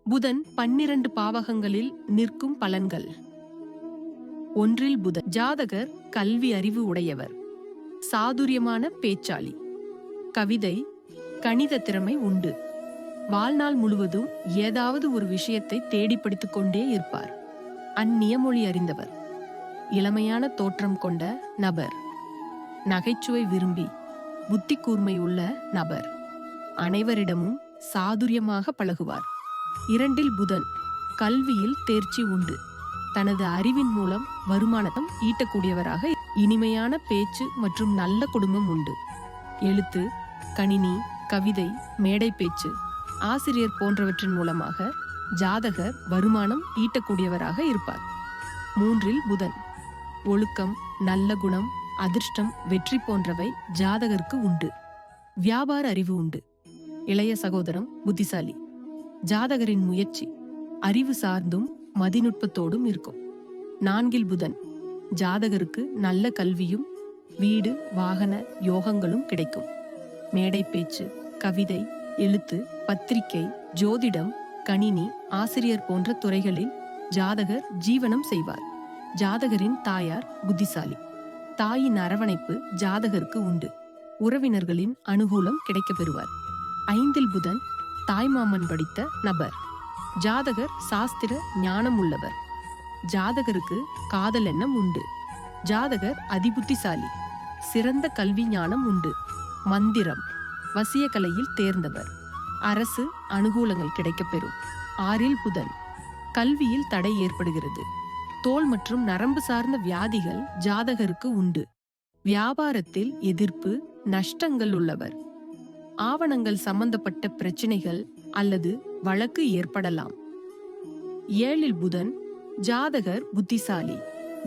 புதன் 12 பாவகங்களில் நிற்கும் பலன்கள். 1 புதன். ஜாதகர் கல்வி அறிவு உடையவர், சாதுரியமான பேச்சாளி, கவிதை, கணித திறமை உண்டு. வாழ்நாள் முழுவதும் ஏதாவது ஒரு விஷயத்தை தேடி படித்துக் கொண்டே இருப்பார். அந்நிய மொழி அறிந்தவர், இளமையான தோற்றம் கொண்ட நபர், நகைச்சுவை விரும்பி புத்தி கூர்மை உள்ள நபர், அனைவரிடமும் சாதுரியமாக பழகுவார். 2 புதன். கல்வியில் தேர்ச்சி உண்டு. தனது அறிவின் மூலம் வருமானம் ஈட்டக்கூடியவராக, இனிமையான பேச்சு மற்றும் நல்ல குடும்பம் உண்டு. எழுத்து, கணினி, கவிதை, மேடை பேச்சு, ஆசிரியர் போன்றவற்றின் மூலமாக ஜாதகர் வருமானம் ஈட்டக்கூடியவராக இருப்பார். 3 புதன். ஒழுக்கம், நல்ல குணம், அதிர்ஷ்டம், வெற்றி போன்றவை ஜாதகருக்கு உண்டு. வியாபார அறிவு உண்டு. இளைய சகோதரம் புத்திசாலி. ஜாதகரின் முயற்சி அறிவு சார்ந்தும் மதிநுட்பத்தோடும் இருக்கும். 4 புதன். ஜாதகருக்கு நல்ல கல்வியும் வீடு வாகன யோகங்களும் கிடைக்கும். மேடை பேச்சு, கவிதை, எழுத்து, பத்திரிகை, ஜோதிடம், கணினி, ஆசிரியர் போன்ற துறைகளில் ஜாதகர் ஜீவனம் செய்வார். ஜாதகரின் தாயார் புத்திசாலி. தாயின் அரவணைப்பு ஜாதகருக்கு உண்டு. உறவினர்களின் அனுகூலம் கிடைக்கப் பெறுவார். 5 புதன். தாய்மாமன் படித்த நபர். ஜாதகர் சாஸ்திர ஞானம் உள்ளவர். ஜாதகருக்கு காதல் எண்ணம் உண்டு. ஜாதகர் அதிபுத்திசாலி. சிறந்த கல்வி ஞானம் உண்டு. மந்திரம், வசிய கலையில் தேர்ந்தவர். அரசு அனுகூலங்கள் கிடைக்கப்பெறும். 6 புதன். கல்வியில் தடை ஏற்படுகிறது. தோல் மற்றும் நரம்பு சார்ந்த வியாதிகள் ஜாதகருக்கு உண்டு. வியாபாரத்தில் எதிர்ப்பு, நஷ்டங்கள் உள்ளவர். ஆவணங்கள் சம்பந்தப்பட்ட பிரச்சனைகள் அல்லது வழக்கு ஏற்படலாம். 7 புதன். ஜாதகர் புத்திசாலி.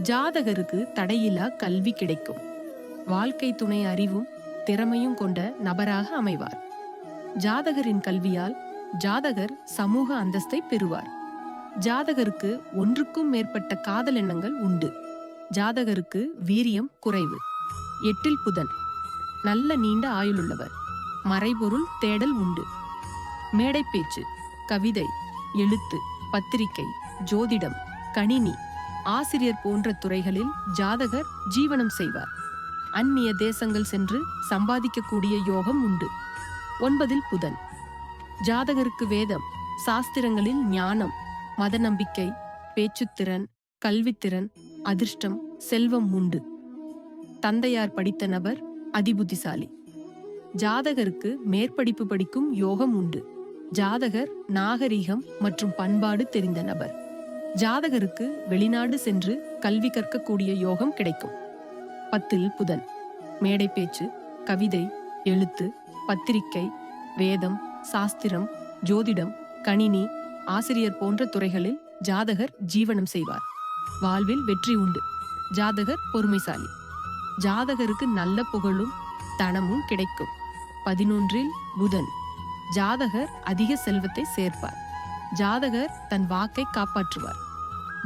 ஜாதகருக்கு தடையில்லா கல்வி கிடைக்கும். வாழ்க்கை துணை அறிவும் திறமையும் கொண்ட நபராக அமைவார். ஜாதகரின் கல்வியால் ஜாதகர் சமூக அந்தஸ்தை பெறுவார். ஜாதகருக்கு ஒன்றுக்கும் மேற்பட்ட காதல் எண்ணங்கள் உண்டு. ஜாதகருக்கு வீரியம் குறைவு. 8 புதன். நல்ல நீண்ட ஆயுளுள்ளவர். மறைபொருள் தேடல் உண்டு. மேடை பேச்சு, கவிதை, எழுத்து, பத்திரிகை, ஜோதிடம், கணினி, ஆசிரியர் போன்ற துறைகளில் ஜாதகர் ஜீவனம் செய்வார். அந்நிய தேசங்கள் சென்று சம்பாதிக்கக்கூடிய யோகம் உண்டு. 9 புதன். ஜாதகருக்கு வேதம், சாஸ்திரங்களில் ஞானம், மத நம்பிக்கை, பேச்சுத்திறன், கல்வித்திறன், அதிர்ஷ்டம், செல்வம் உண்டு. தந்தையார் படித்த நபர் அதிபுத்திசாலி. ஜாதகருக்கு மேற்படிப்பு படிக்கும் யோகம் உண்டு. ஜாதகர் நாகரீகம் மற்றும் பண்பாடு தெரிந்த நபர். ஜாதகருக்கு வெளிநாடு சென்று கல்வி கற்கக்கூடிய யோகம் கிடைக்கும். 10 புதன். மேடை பேச்சு, கவிதை, எழுத்து, பத்திரிகை, வேதம், சாஸ்திரம், ஜோதிடம், கணினி, ஆசிரியர் போன்ற துறைகளில் ஜாதகர் ஜீவனம் செய்வார். வாழ்வில் வெற்றி உண்டு. ஜாதகர் பொறுமைசாலி. ஜாதகருக்கு நல்ல புகழும் தனமும் கிடைக்கும். 11 புதன். ஜாதகர் அதிக செல்வத்தை சேர்ப்பார். ஜாதகர் தன் வாக்கை காப்பாற்றுவார்.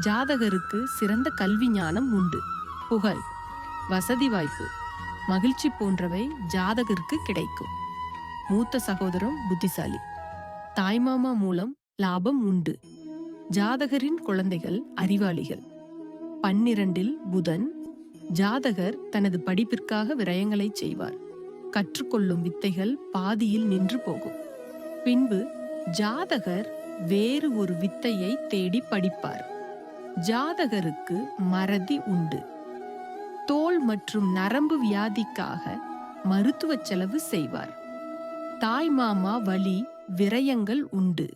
ஜாதகருக்கு சிறந்த கல்வி ஞானம் உண்டு. புகழ், வசதி வாய்ப்பு, மகிழ்ச்சி போன்றவை ஜாதகருக்கு கிடைக்கும். மூத்த சகோதரம் புத்திசாலி. தாய்மாமா மூலம் லாபம் உண்டு. ஜாதகரின் குழந்தைகள் அறிவாளிகள். 12 புதன். ஜாதகர் தனது படிப்பிற்காக விரயங்களை செய்வார். கற்றுக்கொள்ளும் வித்தைகள் பாதியில் நின்று போகும். பின்பு ஜாதகர் வேறு ஒரு வித்தையை தேடி படிப்பார். ஜாதகருக்கு மறதி உண்டு. தோல் மற்றும் நரம்பு வியாதிக்காக மருத்துவ செலவு செய்வார். தாய்மாமா வழி விரயங்கள் உண்டு.